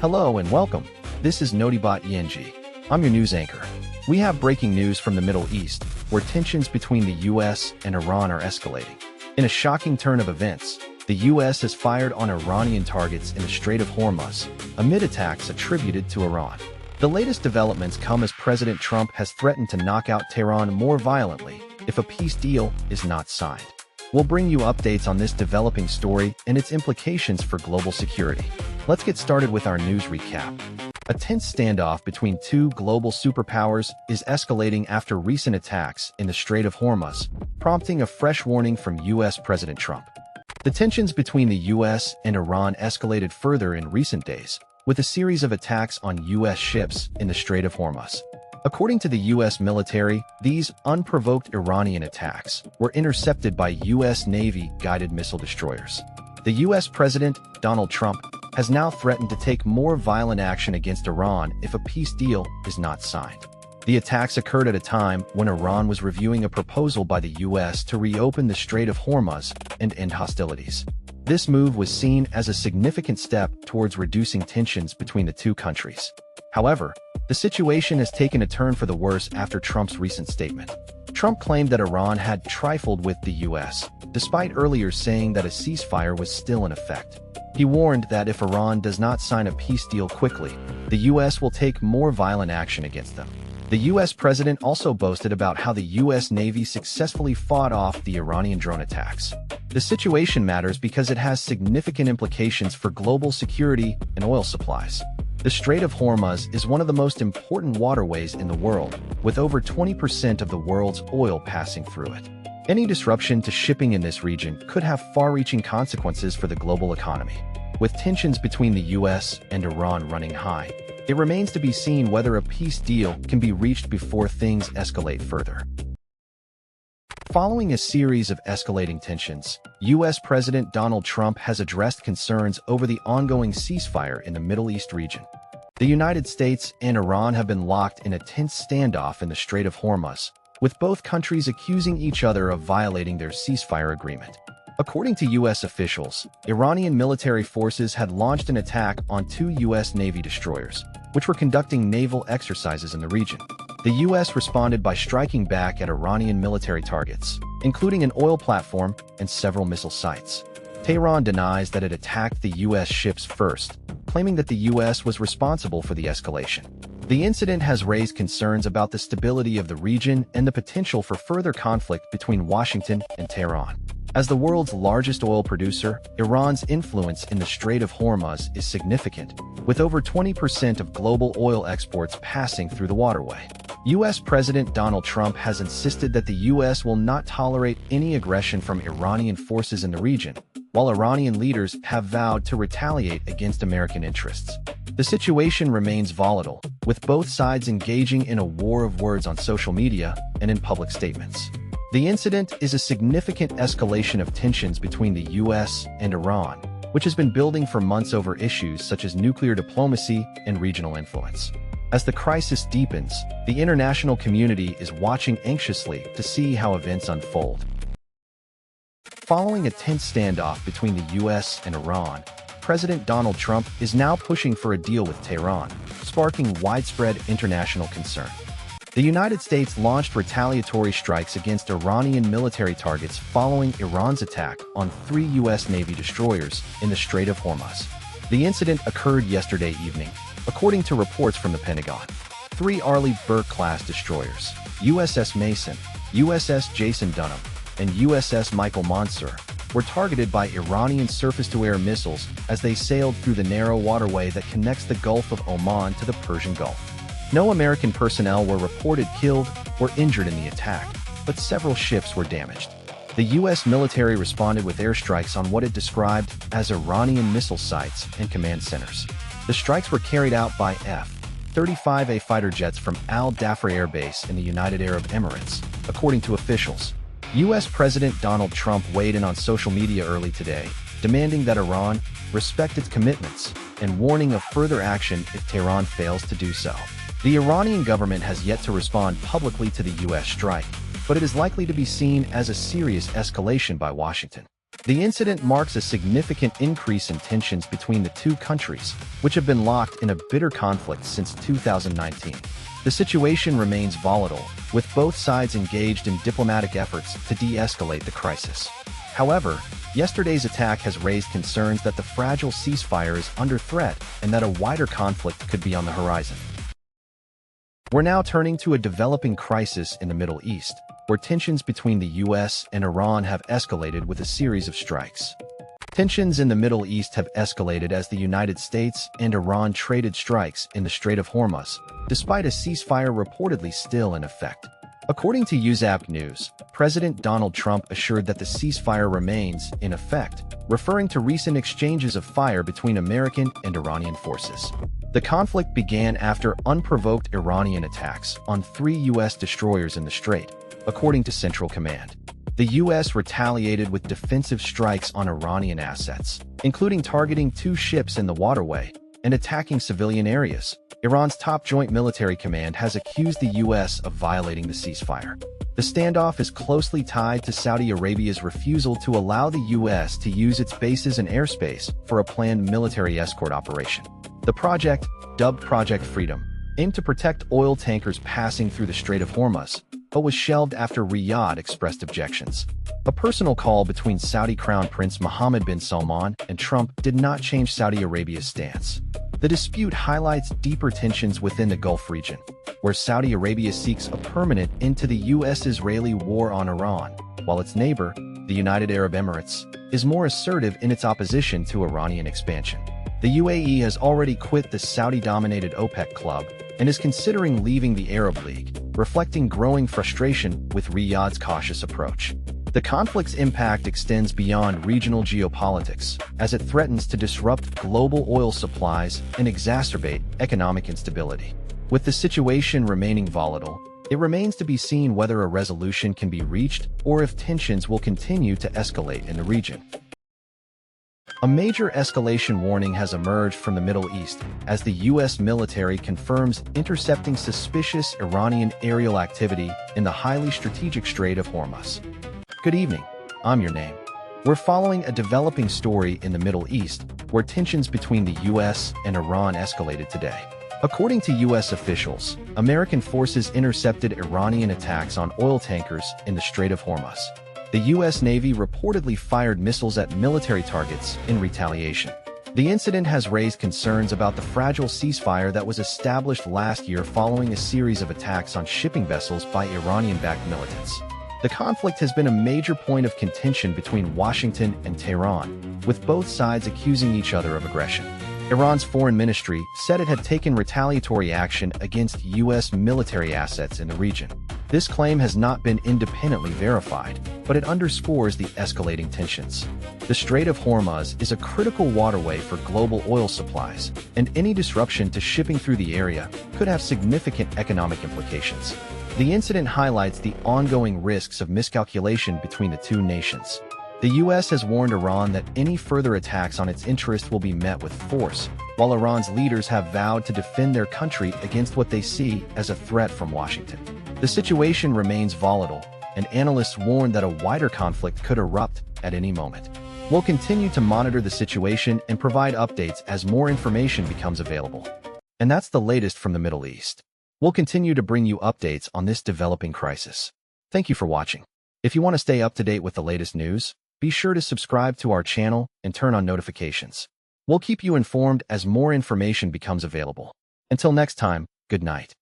Hello and welcome. This is Notibot ENG. I'm your news anchor. We have breaking news from the Middle East, where tensions between the US and Iran are escalating. In a shocking turn of events, the US has fired on Iranian targets in the Strait of Hormuz, amid attacks attributed to Iran. The latest developments come as President Trump has threatened to knock out Tehran more violently if a peace deal is not signed. We'll bring you updates on this developing story and its implications for global security. Let's get started with our news recap. A tense standoff between two global superpowers is escalating after recent attacks in the Strait of Hormuz, prompting a fresh warning from US President Trump. The tensions between the US and Iran escalated further in recent days, with a series of attacks on US ships in the Strait of Hormuz. According to the US military, these unprovoked Iranian attacks were intercepted by US Navy guided missile destroyers. The US President, Donald Trump, has now threatened to take more violent action against Iran if a peace deal is not signed. The attacks occurred at a time when Iran was reviewing a proposal by the US to reopen the Strait of Hormuz and end hostilities. This move was seen as a significant step towards reducing tensions between the two countries. However, the situation has taken a turn for the worse after Trump's recent statement. Trump claimed that Iran had trifled with the US, despite earlier saying that a ceasefire was still in effect. He warned that if Iran does not sign a peace deal quickly, the US will take more violent action against them. The US president also boasted about how the US Navy successfully fought off the Iranian drone attacks. The situation matters because it has significant implications for global security and oil supplies. The Strait of Hormuz is one of the most important waterways in the world, with over 20% of the world's oil passing through it. Any disruption to shipping in this region could have far-reaching consequences for the global economy. With tensions between the US and Iran running high, it remains to be seen whether a peace deal can be reached before things escalate further. Following a series of escalating tensions, US President Donald Trump has addressed concerns over the ongoing ceasefire in the Middle East region. The United States and Iran have been locked in a tense standoff in the Strait of Hormuz, with both countries accusing each other of violating their ceasefire agreement. According to US officials, Iranian military forces had launched an attack on two US Navy destroyers, which were conducting naval exercises in the region. The US responded by striking back at Iranian military targets, including an oil platform and several missile sites. Tehran denies that it attacked the US ships first, claiming that the US was responsible for the escalation. The incident has raised concerns about the stability of the region and the potential for further conflict between Washington and Tehran. As the world's largest oil producer, Iran's influence in the Strait of Hormuz is significant, with over 20% of global oil exports passing through the waterway. US President Donald Trump has insisted that the US will not tolerate any aggression from Iranian forces in the region, while Iranian leaders have vowed to retaliate against American interests. The situation remains volatile, with both sides engaging in a war of words on social media and in public statements. The incident is a significant escalation of tensions between the US and Iran, which has been building for months over issues such as nuclear diplomacy and regional influence. As the crisis deepens, the international community is watching anxiously to see how events unfold. Following a tense standoff between the US and Iran, President Donald Trump is now pushing for a deal with Tehran, sparking widespread international concern. The United States launched retaliatory strikes against Iranian military targets following Iran's attack on three US Navy destroyers in the Strait of Hormuz. The incident occurred yesterday evening, according to reports from the Pentagon. Three Arleigh Burke-class destroyers, USS Mason, USS Jason Dunham, and USS Michael Monsoor, were targeted by Iranian surface-to-air missiles as they sailed through the narrow waterway that connects the Gulf of Oman to the Persian Gulf. No American personnel were reported killed or injured in the attack, but several ships were damaged. The U.S. military responded with airstrikes on what it described as Iranian missile sites and command centers. The strikes were carried out by F-35A fighter jets from Al Dhafra Air Base in the United Arab Emirates, according to officials. U.S. President Donald Trump weighed in on social media early today, demanding that Iran respect its commitments and warning of further action if Tehran fails to do so. The Iranian government has yet to respond publicly to the U.S. strike, but it is likely to be seen as a serious escalation by Washington. The incident marks a significant increase in tensions between the two countries, which have been locked in a bitter conflict since 2019. The situation remains volatile, with both sides engaged in diplomatic efforts to de-escalate the crisis. However, yesterday's attack has raised concerns that the fragile ceasefire is under threat and that a wider conflict could be on the horizon. We're now turning to a developing crisis in the Middle East, where tensions between the US and Iran have escalated with a series of strikes. Tensions in the Middle East have escalated as the United States and Iran traded strikes in the Strait of Hormuz, despite a ceasefire reportedly still in effect. According to USAP News, President Donald Trump assured that the ceasefire remains in effect, referring to recent exchanges of fire between American and Iranian forces. The conflict began after unprovoked Iranian attacks on 3 U.S. destroyers in the strait, according to Central Command. The U.S. retaliated with defensive strikes on Iranian assets, including targeting 2 ships in the waterway and attacking civilian areas. Iran's top joint military command has accused the U.S. of violating the ceasefire. The standoff is closely tied to Saudi Arabia's refusal to allow the U.S. to use its bases and airspace for a planned military escort operation. The project, dubbed Project Freedom, aimed to protect oil tankers passing through the Strait of Hormuz, but was shelved after Riyadh expressed objections. A personal call between Saudi Crown Prince Mohammed bin Salman and Trump did not change Saudi Arabia's stance. The dispute highlights deeper tensions within the Gulf region, where Saudi Arabia seeks a permanent end to the U.S.-Israeli war on Iran, while its neighbor, the United Arab Emirates, is more assertive in its opposition to Iranian expansion. The UAE has already quit the Saudi-dominated OPEC club and is considering leaving the Arab League, reflecting growing frustration with Riyadh's cautious approach. The conflict's impact extends beyond regional geopolitics, as it threatens to disrupt global oil supplies and exacerbate economic instability. With the situation remaining volatile, it remains to be seen whether a resolution can be reached or if tensions will continue to escalate in the region. A major escalation warning has emerged from the Middle East as the U.S. military confirms intercepting suspicious Iranian aerial activity in the highly strategic Strait of Hormuz. Good evening, I'm your name. We're following a developing story in the Middle East where tensions between the U.S. and Iran escalated today. According to U.S. officials, American forces intercepted Iranian attacks on oil tankers in the Strait of Hormuz. The U.S. Navy reportedly fired missiles at military targets in retaliation. The incident has raised concerns about the fragile ceasefire that was established last year following a series of attacks on shipping vessels by Iranian-backed militants. The conflict has been a major point of contention between Washington and Tehran, with both sides accusing each other of aggression. Iran's foreign ministry said it had taken retaliatory action against U.S. military assets in the region. This claim has not been independently verified, but it underscores the escalating tensions. The Strait of Hormuz is a critical waterway for global oil supplies, and any disruption to shipping through the area could have significant economic implications. The incident highlights the ongoing risks of miscalculation between the two nations. The U.S. has warned Iran that any further attacks on its interests will be met with force, while Iran's leaders have vowed to defend their country against what they see as a threat from Washington. The situation remains volatile, and analysts warn that a wider conflict could erupt at any moment. We'll continue to monitor the situation and provide updates as more information becomes available. And that's the latest from the Middle East. We'll continue to bring you updates on this developing crisis. Thank you for watching. If you want to stay up to date with the latest news, be sure to subscribe to our channel and turn on notifications. We'll keep you informed as more information becomes available. Until next time, good night.